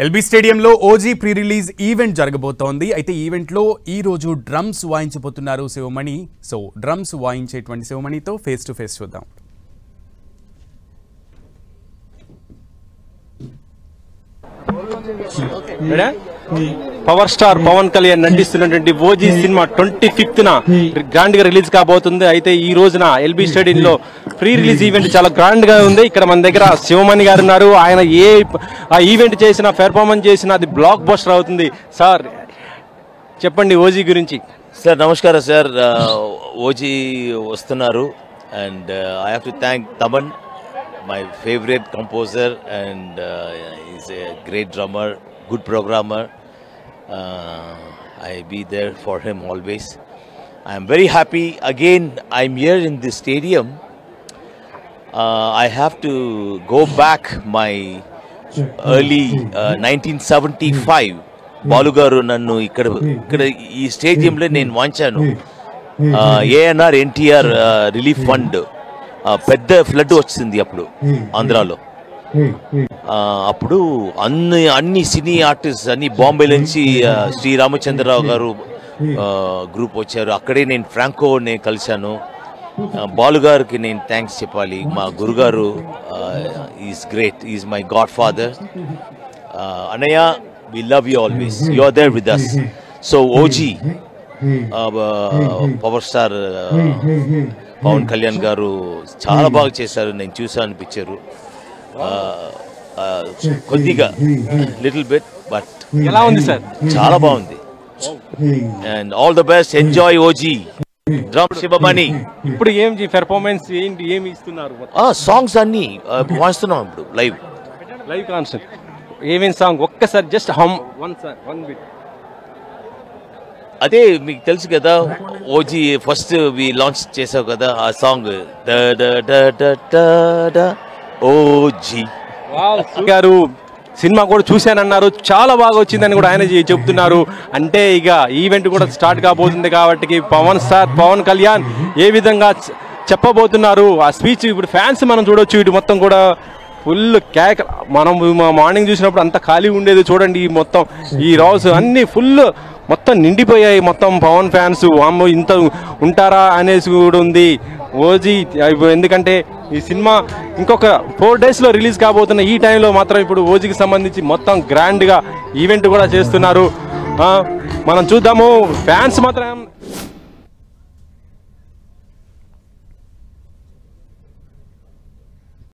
LB స్టేడియంలో OG pre release event జరగబోతోంది. అయితే ఈవెంట్లో ఈ రోజు డ్రమ్స్ వాయించబోతున్నారు శివమణి. సో డ్రమ్స్ వాయించేటువంటి శివమణితో ఫేస్ టు ఫేస్ చూద్దాం. పవర్ స్టార్ పవన్ కళ్యాణ్ నటిస్తున్నటువంటి ఓజీ సినిమా 25th గ్రాండ్ గా రిలీజ్ కాబోతుంది. అయితే ఈ రోజున ఎల్బీ స్టేడియం లో ప్రీ రిలీజ్ ఈవెంట్ చాలా గ్రాండ్ గా ఉంది. ఇక్కడ మన దగ్గర శివమణి గారు ఉన్నారు. ఆయన ఆ ఈవెంట్ చేసినా పెర్ఫార్మెన్స్ చేసినా అది బ్లాక్ బస్టర్ అవుతుంది. సార్ చెప్పండి ఓజీ గురించి. సార్ నమస్కారం సార్. ఓజీ వస్తున్నారు and I have to thank Thaman, my favorite composer, and he's a great drummer, good programmer. I be there for him always. I am very happy again I'm here in this stadium. I have to go back my early 1975 Balu గారు నన్ను ఇక్కడ ఈ స్టేడియంలో నేను వాంచాను. ANR NTR relief fund పెద్ద flood వచ్చింది అప్పుడు ఆంధ్రాలో. అప్పుడు అన్ని సినీ ఆర్టిస్ట్ అన్ని బాంబే నుంచి శ్రీ రామచంద్రరావు గారు గ్రూప్ వచ్చారు. అక్కడే నేను ఫ్రాంకోని కలిశాను. బాలు గారికి నేను థ్యాంక్స్ చెప్పాలి. మా గురుగారు is great, is my godfather. అన్నయ్య, we love you always, you are there with us. So OG power star Pawan Kalyan garu చాలా బాగా చేశారు. నేను చూసాను పిక్చరు, కొద్దిగా లిటిల్ బిట్, బట్ ఎలా ఉంది సార్? చాలా బాగుంది. And all the best, enjoy OG. Drum Sivamani. ఇప్పుడు ఏం పెర్ఫార్మెన్స్ ఏంటి, ఏమి ఇస్తున్నారు? సాంగ్స్ అన్ని వాయిస్తున్నాం ఇప్పుడు లైవ్ కాన్సర్ట్. ఏమేమి సాంగ్ ఒక్కసారి జస్ట్ హమ్ వన్ బిట్. అదే మీకు తెలుసు కదా, ఓజీ ఫస్ట్ వి లాంచ్ చేసావు కదా ఆ సాంగ్, ఓజీ గారు. సినిమా కూడా చూశానన్నారు, చాలా బాగా వచ్చిందని కూడా ఆయన చెప్తున్నారు. అంటే ఇక ఈవెంట్ కూడా స్టార్ట్ కాబోతుంది కాబట్టి పవన్ కళ్యాణ్ ఏ విధంగా చెప్పబోతున్నారు ఆ స్పీచ్ ఇప్పుడు ఫ్యాన్స్ మనం చూడొచ్చు. ఇటు మొత్తం కూడా ఫుల్ కేక్. మనం మార్నింగ్ చూసినప్పుడు అంత ఖాళీ ఉండేది, చూడండి మొత్తం ఈ రోజు అన్ని ఫుల్ మొత్తం నిండిపోయాయి. మొత్తం పవన్ ఫ్యాన్స్ అమ్మో ఇంత ఉంటారా అనేసి కూడా ఉంది ఓజీ. ఎందుకంటే ఈ సినిమా ఇంకొక 4 days రిలీజ్ కాబోతున్న ఈ టైంలో మాత్రం ఇప్పుడు ఓజీకి సంబంధించి మొత్తం గ్రాండ్గా ఈవెంట్ కూడా చేస్తున్నారు. మనం చూద్దాము. ఫ్యాన్స్ మాత్రం